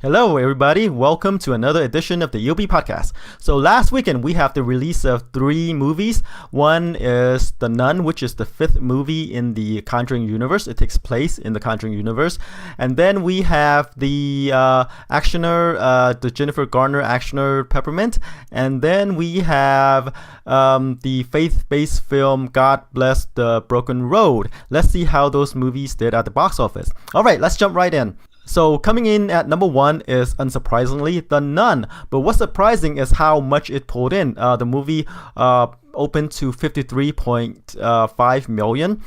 Hello, everybody. Welcome to another edition of the EOB Podcast. So last weekend, we have the release of 3 movies. One is The Nun, which is the 5th movie in the Conjuring universe. It takes place in the Conjuring universe. And then we have the actioner, the Jennifer Garner actioner, Peppermint. And then we have the faith-based film, God Bless the Broken Road. Let's see how those movies did at the box office. All right, let's jump right in. So coming in at number 1 is, unsurprisingly, The Nun. But what's surprising is how much it pulled in. The movie opened to 53.5 million,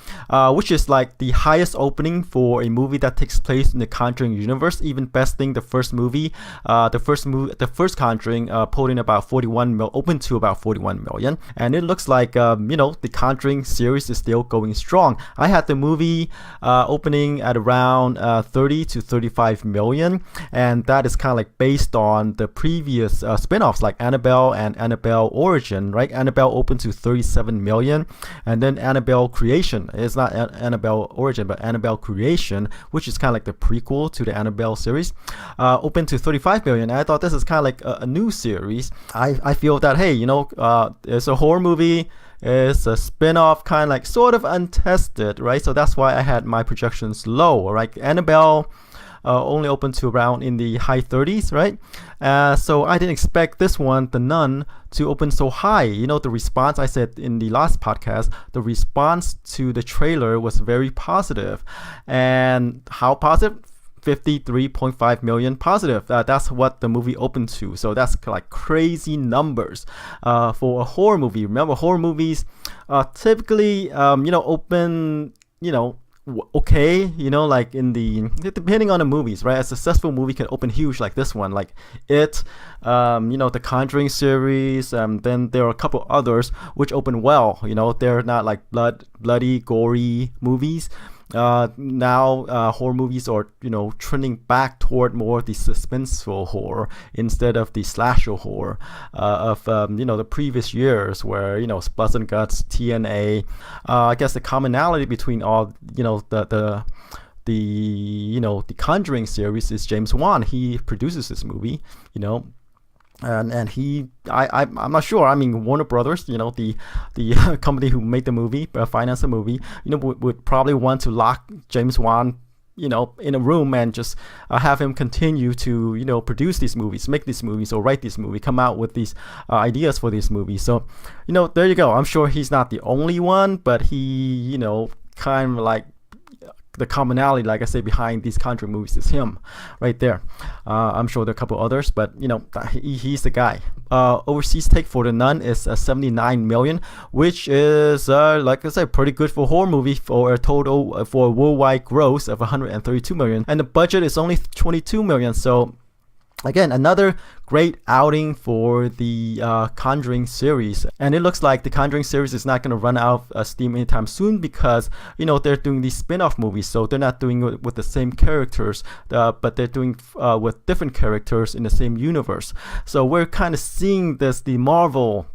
which is like the highest opening for a movie that takes place in the Conjuring universe, even besting the first movie. The first Conjuring pulled in about 41 mil, opened to about 41 million, and it looks like the Conjuring series is still going strong. I had the movie opening at around 30 to 35 million, and that is kind of like based on the previous spin-offs like Annabelle and Annabelle Origin, right? Annabelle opened to 37 million, and then Annabelle Creation, it's not Annabelle Origin but Annabelle Creation, which is kind of like the prequel to the Annabelle series, opened to 35 million. And I thought this is kind of like a new series. I feel that, hey, it's a horror movie, it's a spin-off, kind of like sort of untested, right? So that's why I had my projections low, right? Annabelle only opened to around in the high 30s, right? So I didn't expect this one, The Nun, to open so high. The response, I said in the last podcast, the response to the trailer was very positive. And how positive? 53.5 million positive. That's what the movie opened to. So that's like crazy numbers for a horror movie. Remember, horror movies typically open, okay, like in the, depending on the movies, right? A successful movie can open huge like this one, like It, the Conjuring series. Then there are a couple others which open well. They're not like bloody, gory movies. Now horror movies are trending back toward more the suspenseful horror instead of the slasher horror of the previous years, where Splats and Guts, TNA. I guess the commonality between all the Conjuring series is James Wan. He produces this movie, and I'm not sure. I mean, Warner Brothers, the company who made the movie, financed the movie, would probably want to lock James Wan, in a room and just have him continue to, produce these movies, make these movies, or write these movies, come out with these ideas for these movies. So, there you go. I'm sure he's not the only one, but he, kind of like, the commonality, like I say, behind these Conjuring movies is him right there. I'm sure there are a couple others, but he's the guy. Overseas take for The Nun is 79 million, which is like I said, pretty good for a horror movie, for a worldwide gross of 132 million, and the budget is only 22 million. So again, another great outing for the Conjuring series. And it looks like the Conjuring series is not going to run out of steam anytime soon, because, they're doing these spin-off movies. So they're not doing it with the same characters, but they're doing with different characters in the same universe. So we're kind of seeing the Marvel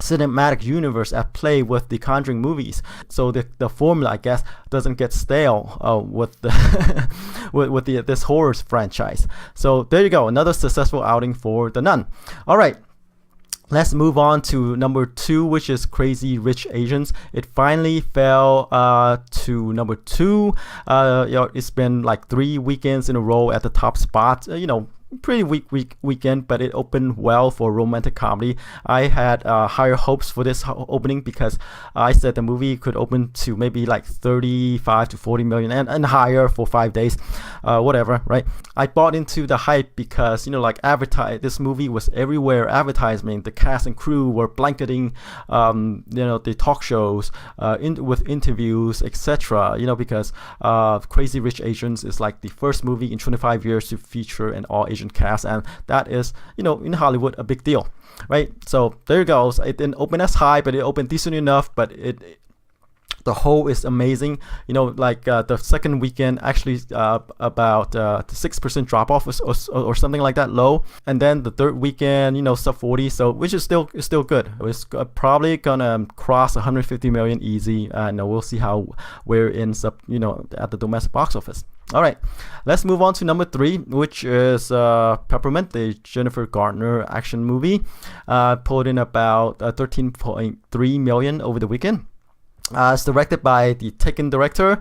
cinematic universe at play with the Conjuring movies. So the formula, I guess, doesn't get stale with the with this horror franchise. So there you go, another successful outing for The Nun. All right, let's move on to number 2, which is Crazy Rich Asians. It finally fell to number 2. It's been like 3 weekends in a row at the top spot. Pretty weak weekend, but it opened well for romantic comedy. I had higher hopes for this opening, because I said the movie could open to maybe like 35 to 40 million and higher for 5 days, whatever, right? I bought into the hype because this movie was everywhere advertising. The cast and crew were blanketing the talk shows with interviews, etc. Because Crazy Rich Asians is like the first movie in 25 years to feature an all Asian cast, and that is in Hollywood a big deal, right? So there it goes. It didn't open as high, but it opened decent enough. But the whole is amazing. The second weekend actually about 6% drop off or something like that, low, and then the third weekend sub 40, so which is still good. It's probably gonna cross 150 million easy, and we'll see where it ends up at the domestic box office. All right, let's move on to number 3, which is Peppermint, the Jennifer Garner action movie. Pulled in about 13.3 million over the weekend. It's directed by the Taken director,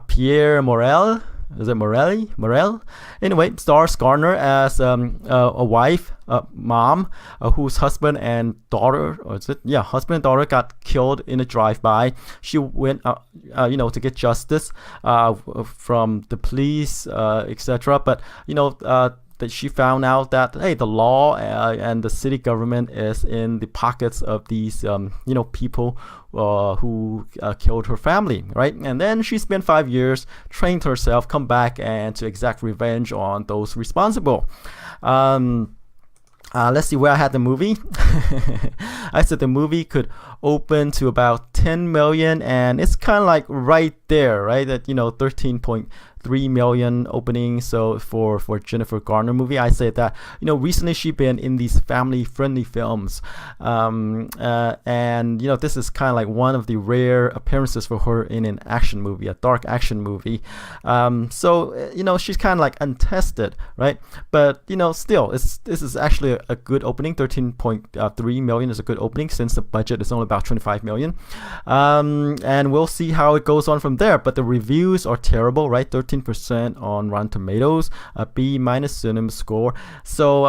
Pierre Morel. Is it Morel? Anyway, stars Garner as a wife, mom, whose husband and daughter, husband and daughter got killed in a drive-by. She went, to get justice from the police, etc. But that she found out that the law and the city government is in the pockets of these people who killed her family, right? And then she spent 5 years, trained herself, come back and to exact revenge on those responsible. Let's see where I had the movie. I said the movie could open to about 10 million, and it's kind of like right there, right? At 13.3 million opening. So for Jennifer Garner movie, I say that recently she's been in these family friendly films, and this is kind of like one of the rare appearances for her in an action movie, a dark action movie. So she's kind of like untested, right? But still, this is actually a good opening. 13.3 million is a good opening since the budget is only about 25 million, and we'll see how it goes on from there. But the reviews are terrible, right? 13% on Rotten Tomatoes, a B- cinema score. So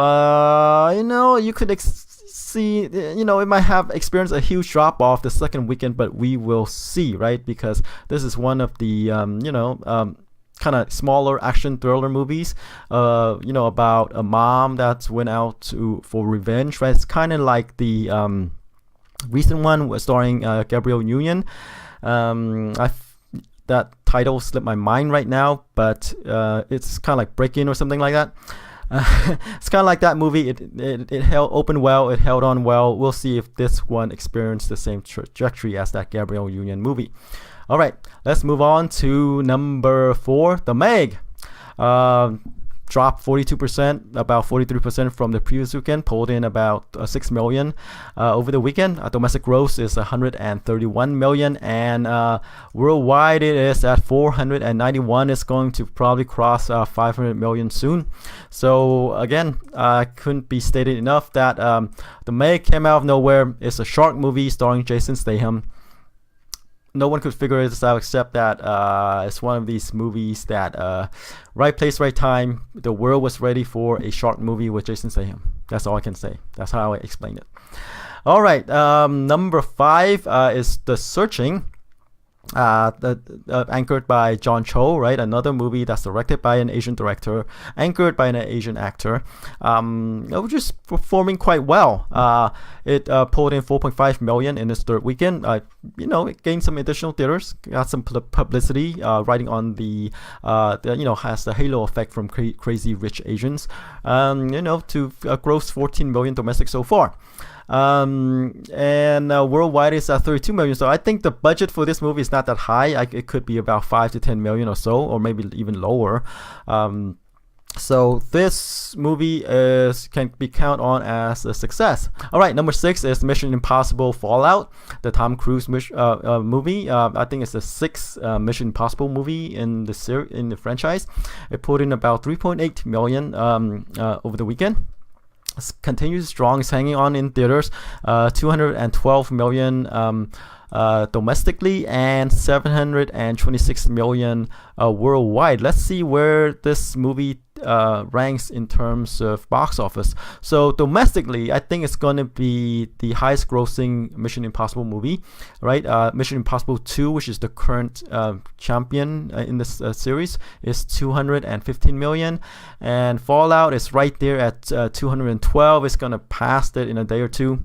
you could see, it might have experienced a huge drop off the second weekend, but we will see, right? Because this is one of the kind of smaller action thriller movies, about a mom that went out for revenge, right? It's kind of like the recent one starring Gabrielle Union. That title slipped my mind right now, but it's kind of like Break-In or something like that. It's kind of like that movie. It opened well, it held on well. We'll see if this one experienced the same trajectory as that Gabrielle Union movie. All right, let's move on to number 4, The Meg. Dropped 42%, about 43% from the previous weekend, pulled in about 6 million over the weekend. Domestic gross is 131 million, and worldwide it is at 491. It's going to probably cross 500 million soon. So again, couldn't be stated enough that The Meg came out of nowhere. It's a shark movie starring Jason Statham. No one could figure this out except that it's one of these movies that right place, right time. The world was ready for a shark movie with Jason Statham. That's all I can say. That's how I explain it. All right, number 5 is The Searching. Anchored by John Cho, right? Another movie that's directed by an Asian director, anchored by an Asian actor, which is performing quite well. It pulled in 4.5 million in its third weekend. It gained some additional theaters, got some publicity, riding on the has the halo effect from Crazy Rich Asians, to gross 14 million domestic so far. And worldwide is at 32 million. So I think the budget for this movie is not that high. It could be about 5 to 10 million or so, or maybe even lower. So this movie can be counted on as a success. All right, number 6 is Mission Impossible Fallout, the Tom Cruise movie. I think it's the 6th Mission Impossible movie in the franchise. It put in about 3.8 million over the weekend. Continues strong. It's hanging on in theaters. 212 million domestically and 726 million worldwide. Let's see where this movie ranks in terms of box office. So domestically, I think it's going to be the highest grossing Mission Impossible movie, right? Mission Impossible 2, which is the current champion in this series, is 215 million, and Fallout is right there at 212. It's going to pass it in a day or two,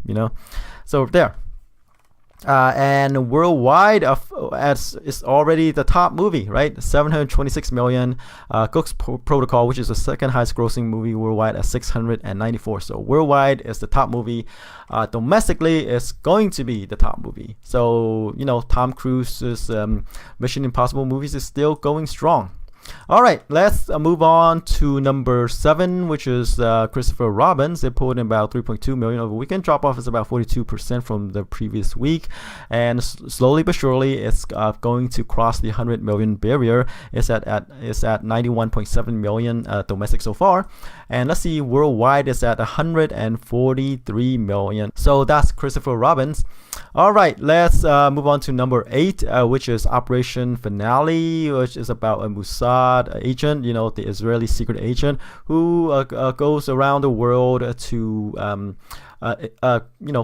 so there. And worldwide, it's already the top movie, right? 726 million. Cook's Protocol, which is the second highest grossing movie worldwide, at 694. So worldwide is the top movie. Domestically, it's going to be the top movie. So Tom Cruise's Mission Impossible movies is still going strong. All right, let's move on to number 7, which is Christopher Robin's. It pulled in about 3.2 million over the weekend. Drop off is about 42% from the previous week, and slowly but surely, it's going to cross the 100 million barrier. It's at 91.7 million domestic so far, and let's see, worldwide it's at 143 million. So that's Christopher Robin's. All right, let's move on to number 8, which is Operation Finale, which is about a Mossad agent, the Israeli secret agent who goes around the world to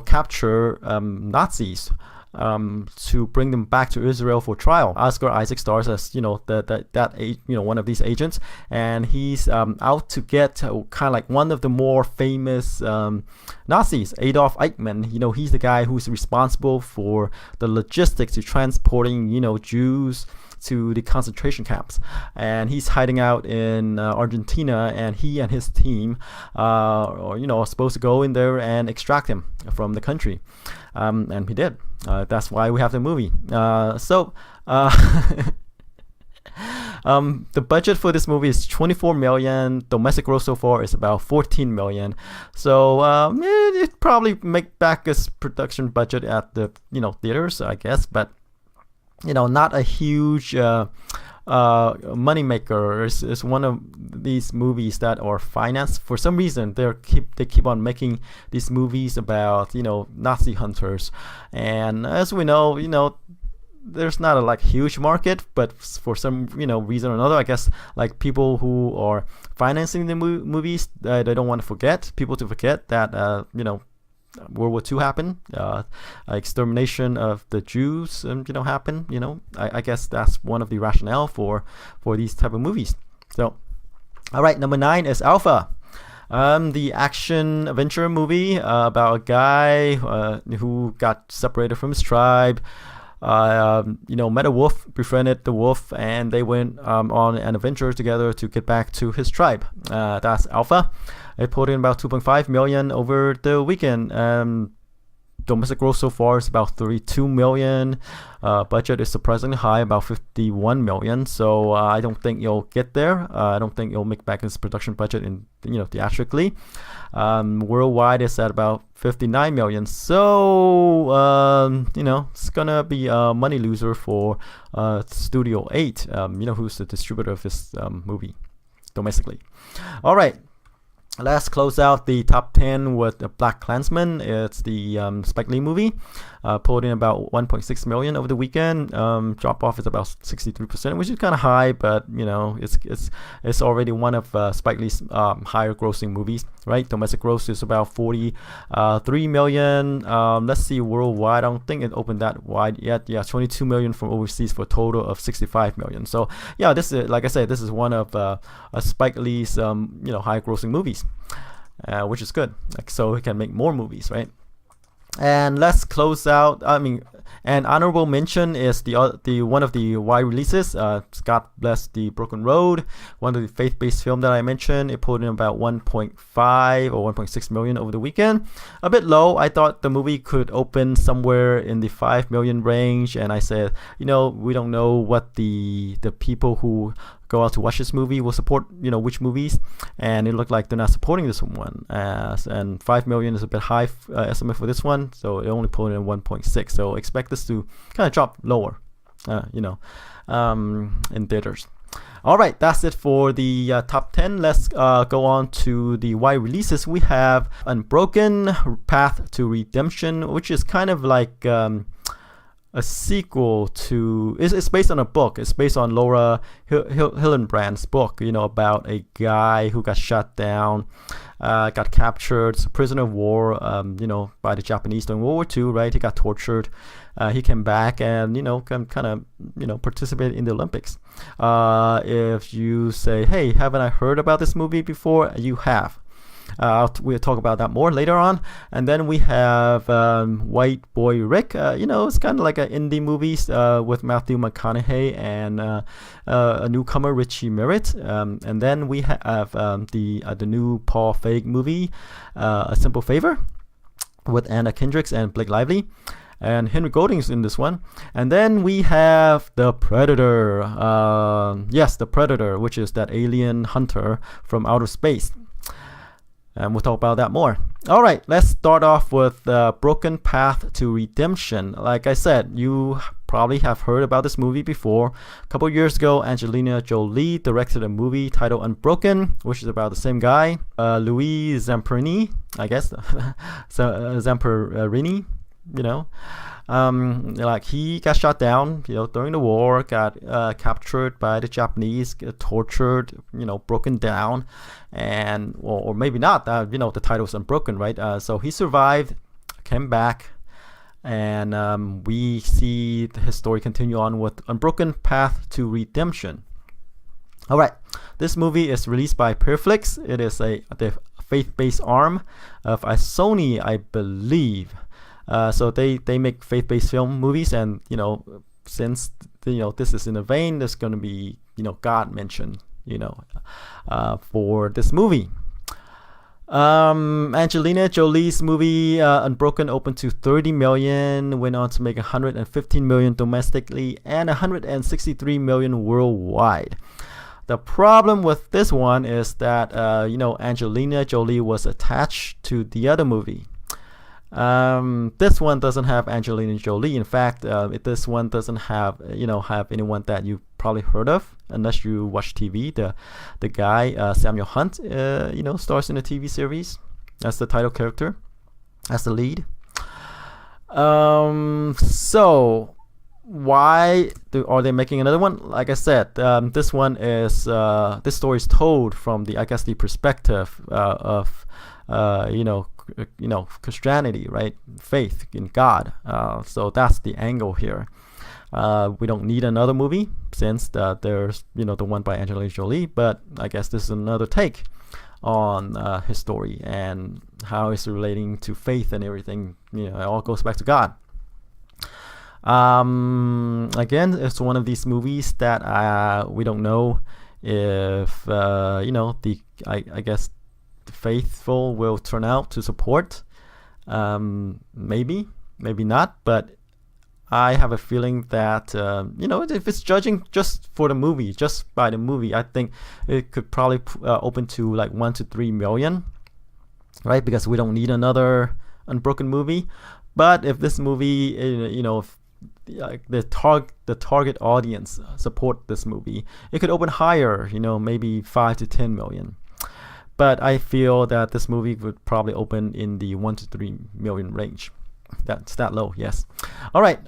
capture Nazis. To bring them back to Israel for trial. Oscar Isaac stars as one of these agents, and he's out to get kind of like one of the more famous Nazis, Adolf Eichmann. He's the guy who's responsible for the logistics to transporting Jews to the concentration camps, and he's hiding out in Argentina, and he and his team are supposed to go in there and extract him from the country, and he did. That's why we have the movie. The budget for this movie is 24 million. Domestic gross so far is about 14 million. So it probably make back its production budget at the theaters, I guess, but not a huge money maker. It's one of these movies that are financed for some reason. They keep on making these movies about Nazi hunters, and as we know, there's not a huge market, but for some reason or another, I guess people who are financing the movies, they don't want people to forget that World War II happened, extermination of the Jews, happened. I guess that's one of the rationale for these type of movies. So, all right, number 9 is Alpha. The action adventure movie about a guy who got separated from his tribe. Met a wolf, befriended the wolf, and they went on an adventure together to get back to his tribe. That's Alpha. It pulled in about 2.5 million over the weekend. Domestic gross so far is about 32 million. Budget is surprisingly high, about 51 million. So I don't think you'll get there. I don't think you'll make back its production budget in theatrically. Worldwide it's at about 59 million. So it's gonna be a money loser for Studio 8. Who's the distributor of this movie domestically. All right. Let's close out the top 10 with BlacKkKlansman. It's the Spike Lee movie. Pulled in about 1.6 million over the weekend. Drop off is about 63%, which is kind of high, but it's already one of Spike Lee's higher grossing movies, right? Domestic gross is about 43 million. Let's see, worldwide, I don't think it opened that wide yet. Yeah, 22 million from overseas for a total of 65 million. So yeah, this is, like I said, this is one of Spike Lee's high grossing movies, which is good. So he can make more movies, right? And let's close out. An honorable mention is the one of the wide releases. God Bless the Broken Road, one of the faith-based film that I mentioned. It pulled in about 1.5 or 1.6 million over the weekend. A bit low. I thought the movie could open somewhere in the 5 million range, and I said, we don't know what the people who go out to watch this movie will support, which movies, and it looked like they're not supporting this one. And 5 million is a bit high estimate for this one, so it only pulled in 1.6. So expect this to kind of drop lower, in theaters. All right, that's it for the top 10. Let's go on to the wide releases. We have Unbroken, Path to Redemption, which is kind of like a sequel to, it's based on a book. It's based on Laura Hillenbrand's book, about a guy who got shot down, got captured, prisoner of war, by the Japanese during World War II, right? He got tortured. He came back and, can kind of, participate in the Olympics. If you say, hey, haven't I heard about this movie before? You have. We'll talk about that more later on. And then we have White Boy Rick. It's kind of like an indie movies with Matthew McConaughey and a newcomer, Richie Merritt. And then we have the new Paul Feig movie, A Simple Favor, with Anna Kendricks and Blake Lively. and Henry Golding's in this one. And then we have the Predator. Yes, the Predator, which is that alien hunter from outer space. And we'll talk about that more. All right, let's start off with Broken Path to Redemption. Like I said, you probably have heard about this movie before. A couple years ago, Angelina Jolie directed a movie titled Unbroken, which is about the same guy, Louis Zamperini, I guess. Zamperini, you know. Like he got shot down, during the war, got captured by the Japanese, tortured, broken down, and or maybe not. The title's Unbroken, right? So he survived, came back, and we see his story continue on with Unbroken Path to Redemption. All right, this movie is released by Perflix. It is the faith-based arm of Sony, I believe. So they make faith-based film movies, and since this is in the vein, there's going to be God mentioned for this movie. Angelina Jolie's movie Unbroken opened to 30 million, went on to make 115 million domestically and 163 million worldwide. The problem with this one is that Angelina Jolie was attached to the other movie. This one doesn't have Angelina Jolie. In fact, this one doesn't have anyone that you probably heard of unless you watch TV. The guy Samuel Hunt stars in a TV series as the title character, as the lead. So why are they making another one? Like I said, this story is told from the perspective of Christianity, right? Faith in God. So that's the angle here. We don't need another movie since there's the one by Angelina Jolie, but I guess this is another take on his story and how it's relating to faith and everything. It all goes back to God. Again, it's one of these movies that we don't know if I guess the faithful will turn out to support. Maybe not, but I have a feeling that if it's judging just for the movie, just by the movie, I think it could probably open to like 1 to 3 million, right? Because we don't need another Unbroken movie. But if this movie, if the target audience support this movie, it could open higher, maybe 5 to 10 million. But I feel that this movie would probably open in the 1 to 3 million range. That's that low, yes. All right,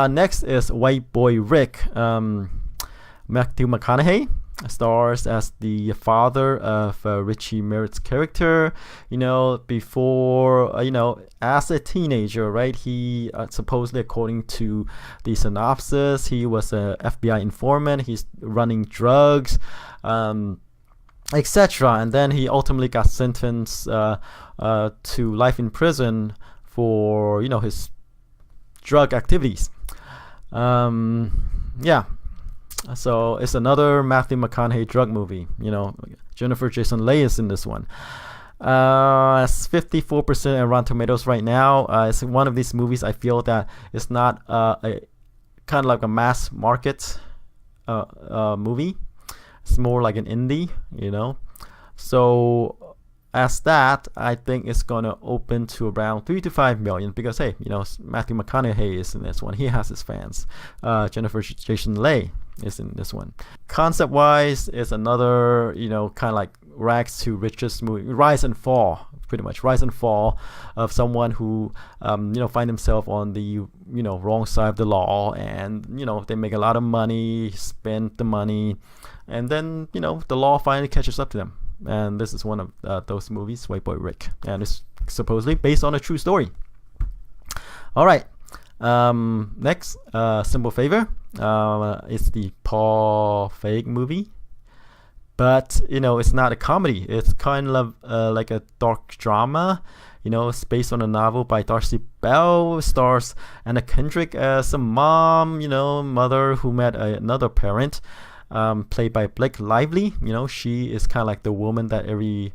next is White Boy Rick. Matthew McConaughey stars as the father of Richie Merritt's character. Before, as a teenager, right? He supposedly, according to the synopsis, he was a FBI informant. He's running drugs, etc. And then he ultimately got sentenced to life in prison for his drug activities. So it's another Matthew McConaughey drug movie. Jennifer Jason Leigh is in this one. It's 54% on Rotten Tomatoes right now. It's one of these movies I feel that it's not a kind of like a mass market movie. It's more like an indie, So as that, I think it's gonna open to around 3 to 5 million because hey, Matthew McConaughey is in this one. He has his fans. Jennifer Jason Leigh is in this one. Concept wise, it's another kind of like rags to riches movie, rise and fall, pretty much rise and fall of someone who find himself on the wrong side of the law, and they make a lot of money, spend the money, and then the law finally catches up to them. And this is one of those movies, White Boy Rick, and it's supposedly based on a true story. All right, next, Simple Favor. It's the Paul Feig movie, but it's not a comedy. It's kind of like a dark drama. It's based on a novel by Darcy Bell. Stars Anna Kendrick as a mom, mother who met another parent, played by Blake Lively. She is kind of like the woman that every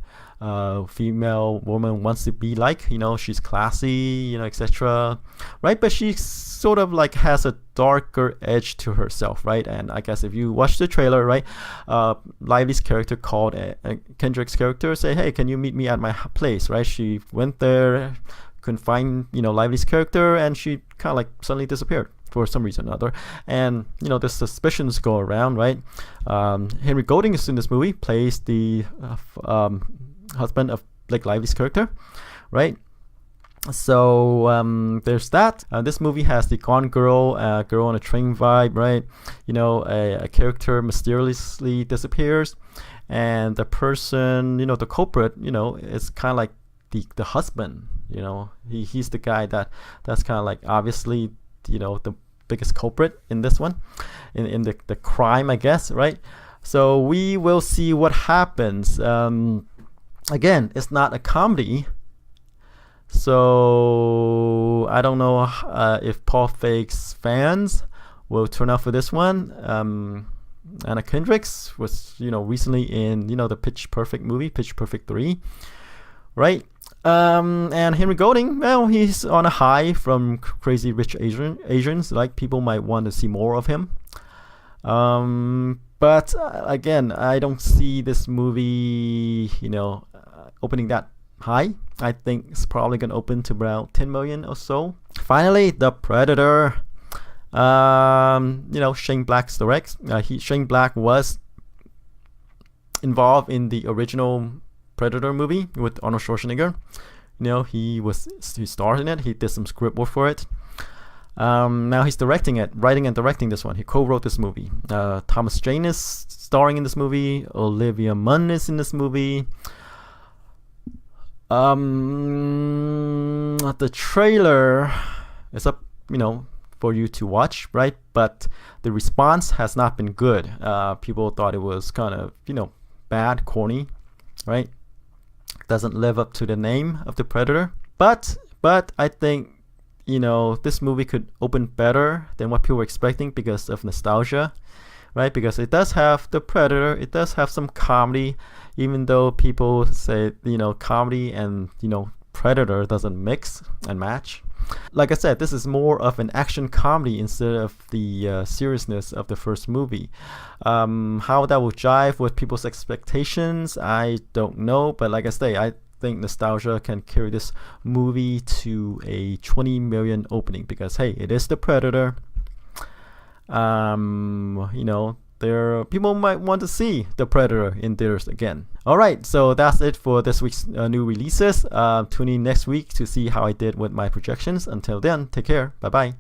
female woman wants to be like. She's classy, etc. Right? But she sort of like has a darker edge to herself, right? And I guess if you watch the trailer, right, Lively's character called Kendrick's character, say, hey, can you meet me at my place, right? She went there, couldn't find, Lively's character, and she kind of like suddenly disappeared for some reason or other. And the suspicions go around, right? Henry Golding is in this movie, plays the husband of Blake Lively's character, right? So there's that. This movie has the Gone Girl, girl on a train vibe, right? A character mysteriously disappears, and the person, the culprit, is kind of like the husband. He's the guy that's kind of like obviously the biggest culprit in this one, in the crime, I guess, right? So we will see what happens. Again, it's not a comedy, so I don't know if Paul Feig's fans will turn out for this one. Anna Kendricks was recently in the Pitch Perfect movie, Pitch Perfect 3, right? And Henry Golding, well, he's on a high from Crazy Rich Asians. Like, people might want to see more of him. But again, I don't see this movie, opening that high. I think it's probably gonna open to about 10 million or so. Finally, The Predator. Shane Black's direct. Shane Black was involved in the original Predator movie with Arnold Schwarzenegger. He starred in it. He did some script work for it. Now he's directing it, writing and directing this one. He co-wrote this movie. Thomas Jane is starring in this movie. Olivia Munn is in this movie. The trailer is up, for you to watch, right? But the response has not been good. People thought it was kind of, bad, corny, right? Doesn't live up to the name of the Predator. But I think, this movie could open better than what people were expecting because of nostalgia, right? Because it does have the Predator, it does have some comedy, even though people say, comedy and, Predator doesn't mix and match. Like I said, this is more of an action comedy instead of the seriousness of the first movie. How that will jive with people's expectations, I don't know. But like I say, I think nostalgia can carry this movie to a 20 million opening because, hey, it is the Predator. People might want to see the Predator in theaters again. Alright, so that's it for this week's new releases. Tune in next week to see how I did with my projections. Until then, take care. Bye bye.